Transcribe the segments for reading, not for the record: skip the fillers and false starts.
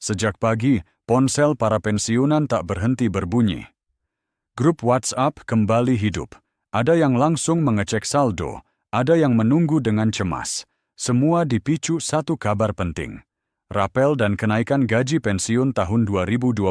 Sejak pagi, ponsel para pensiunan tak berhenti berbunyi. Grup WhatsApp kembali hidup. Ada yang langsung mengecek saldo, ada yang menunggu dengan cemas. Semua dipicu satu kabar penting. Rapel dan kenaikan gaji pensiun tahun 2025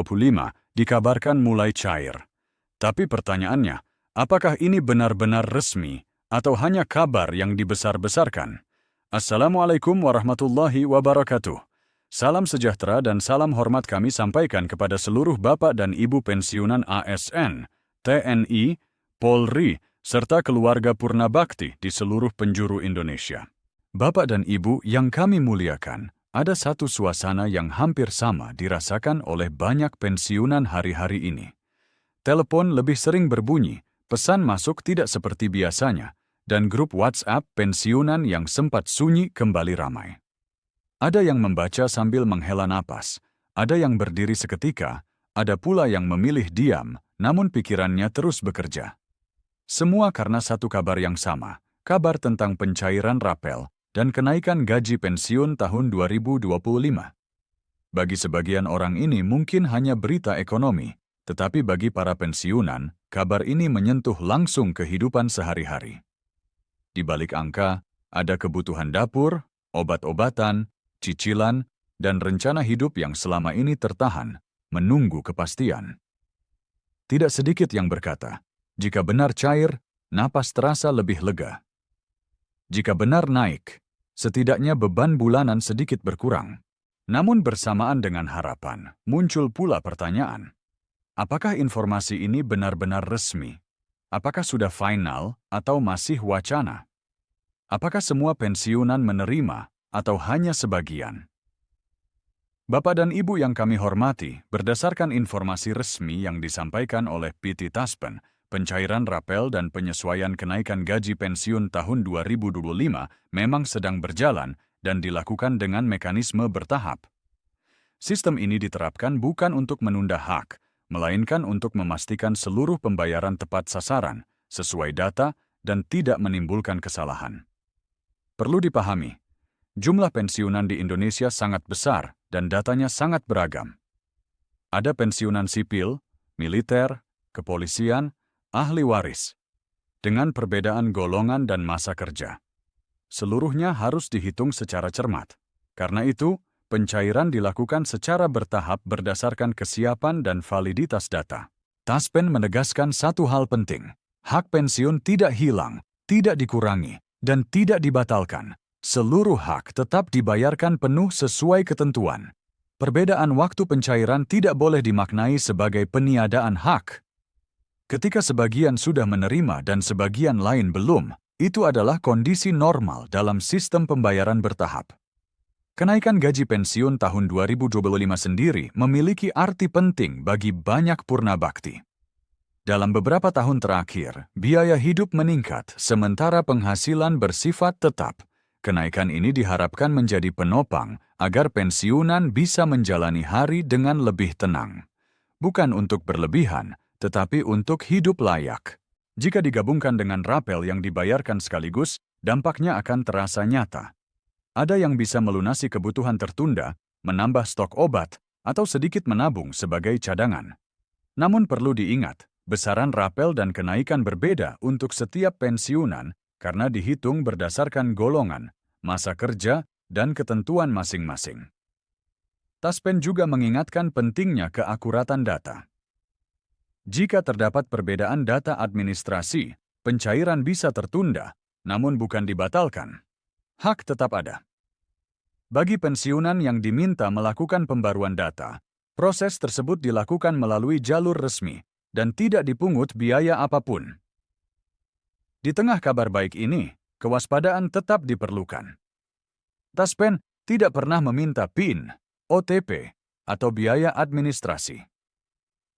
dikabarkan mulai cair. Tapi pertanyaannya, apakah ini benar-benar resmi atau hanya kabar yang dibesar-besarkan? Assalamualaikum warahmatullahi wabarakatuh. Salam sejahtera dan salam hormat kami sampaikan kepada seluruh Bapak dan Ibu pensiunan ASN, TNI, Polri, serta keluarga Purna Bakti di seluruh penjuru Indonesia. Bapak dan Ibu yang kami muliakan, ada satu suasana yang hampir sama dirasakan oleh banyak pensiunan hari-hari ini. Telepon lebih sering berbunyi, pesan masuk tidak seperti biasanya, dan grup WhatsApp pensiunan yang sempat sunyi kembali ramai. Ada yang membaca sambil menghela napas, ada yang berdiri seketika, ada pula yang memilih diam, namun pikirannya terus bekerja. Semua karena satu kabar yang sama, kabar tentang pencairan rapel dan kenaikan gaji pensiun tahun 2025. Bagi sebagian orang ini mungkin hanya berita ekonomi, tetapi bagi para pensiunan, kabar ini menyentuh langsung kehidupan sehari-hari. Di balik angka, ada kebutuhan dapur, obat-obatan, cicilan, dan rencana hidup yang selama ini tertahan, menunggu kepastian. Tidak sedikit yang berkata, jika benar cair, napas terasa lebih lega. Jika benar naik, setidaknya beban bulanan sedikit berkurang. Namun bersamaan dengan harapan, muncul pula pertanyaan. Apakah informasi ini benar-benar resmi? Apakah sudah final atau masih wacana? Apakah semua pensiunan menerima atau hanya sebagian? Bapak dan Ibu yang kami hormati, berdasarkan informasi resmi yang disampaikan oleh PT Taspen, pencairan rapel dan penyesuaian kenaikan gaji pensiun tahun 2025 memang sedang berjalan dan dilakukan dengan mekanisme bertahap. Sistem ini diterapkan bukan untuk menunda hak, melainkan untuk memastikan seluruh pembayaran tepat sasaran, sesuai data, dan tidak menimbulkan kesalahan. Perlu dipahami, jumlah pensiunan di Indonesia sangat besar dan datanya sangat beragam. Ada pensiunan sipil, militer, kepolisian, ahli waris, dengan perbedaan golongan dan masa kerja. Seluruhnya harus dihitung secara cermat. Karena itu, pencairan dilakukan secara bertahap berdasarkan kesiapan dan validitas data. Taspen menegaskan satu hal penting, hak pensiun tidak hilang, tidak dikurangi, dan tidak dibatalkan. Seluruh hak tetap dibayarkan penuh sesuai ketentuan. Perbedaan waktu pencairan tidak boleh dimaknai sebagai peniadaan hak. Ketika sebagian sudah menerima dan sebagian lain belum, itu adalah kondisi normal dalam sistem pembayaran bertahap. Kenaikan gaji pensiun tahun 2025 sendiri memiliki arti penting bagi banyak Purna Bakti. Dalam beberapa tahun terakhir, biaya hidup meningkat sementara penghasilan bersifat tetap. Kenaikan ini diharapkan menjadi penopang agar pensiunan bisa menjalani hari dengan lebih tenang. Bukan untuk berlebihan, tetapi untuk hidup layak. Jika digabungkan dengan rapel yang dibayarkan sekaligus, dampaknya akan terasa nyata. Ada yang bisa melunasi kebutuhan tertunda, menambah stok obat, atau sedikit menabung sebagai cadangan. Namun perlu diingat, besaran rapel dan kenaikan berbeda untuk setiap pensiunan karena dihitung berdasarkan golongan, masa kerja, dan ketentuan masing-masing. Taspen juga mengingatkan pentingnya keakuratan data. Jika terdapat perbedaan data administrasi, pencairan bisa tertunda, namun bukan dibatalkan. Hak tetap ada. Bagi pensiunan yang diminta melakukan pembaruan data, proses tersebut dilakukan melalui jalur resmi dan tidak dipungut biaya apapun. Di tengah kabar baik ini, kewaspadaan tetap diperlukan. Taspen tidak pernah meminta PIN, OTP, atau biaya administrasi.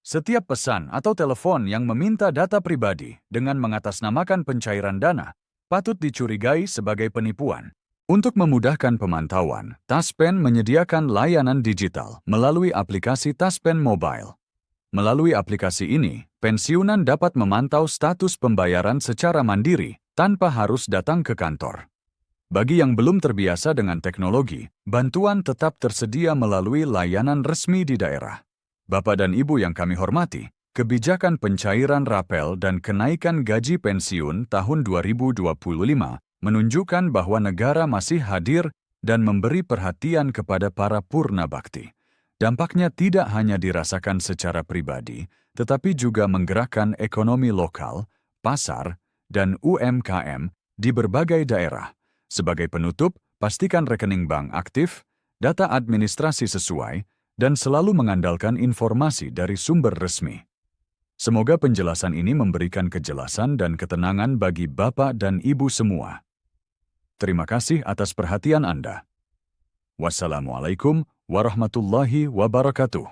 Setiap pesan atau telepon yang meminta data pribadi dengan mengatasnamakan pencairan dana patut dicurigai sebagai penipuan. Untuk memudahkan pemantauan, Taspen menyediakan layanan digital melalui aplikasi Taspen Mobile. Melalui aplikasi ini, pensiunan dapat memantau status pembayaran secara mandiri tanpa harus datang ke kantor. Bagi yang belum terbiasa dengan teknologi, bantuan tetap tersedia melalui layanan resmi di daerah. Bapak dan Ibu yang kami hormati, kebijakan pencairan rapel dan kenaikan gaji pensiun tahun 2025 menunjukkan bahwa negara masih hadir dan memberi perhatian kepada para purna bakti. Dampaknya tidak hanya dirasakan secara pribadi, tetapi juga menggerakkan ekonomi lokal, pasar, dan UMKM di berbagai daerah. Sebagai penutup, pastikan rekening bank aktif, data administrasi sesuai, dan selalu mengandalkan informasi dari sumber resmi. Semoga penjelasan ini memberikan kejelasan dan ketenangan bagi Bapak dan Ibu semua. Terima kasih atas perhatian Anda. Wassalamualaikum warahmatullahi wabarakatuh.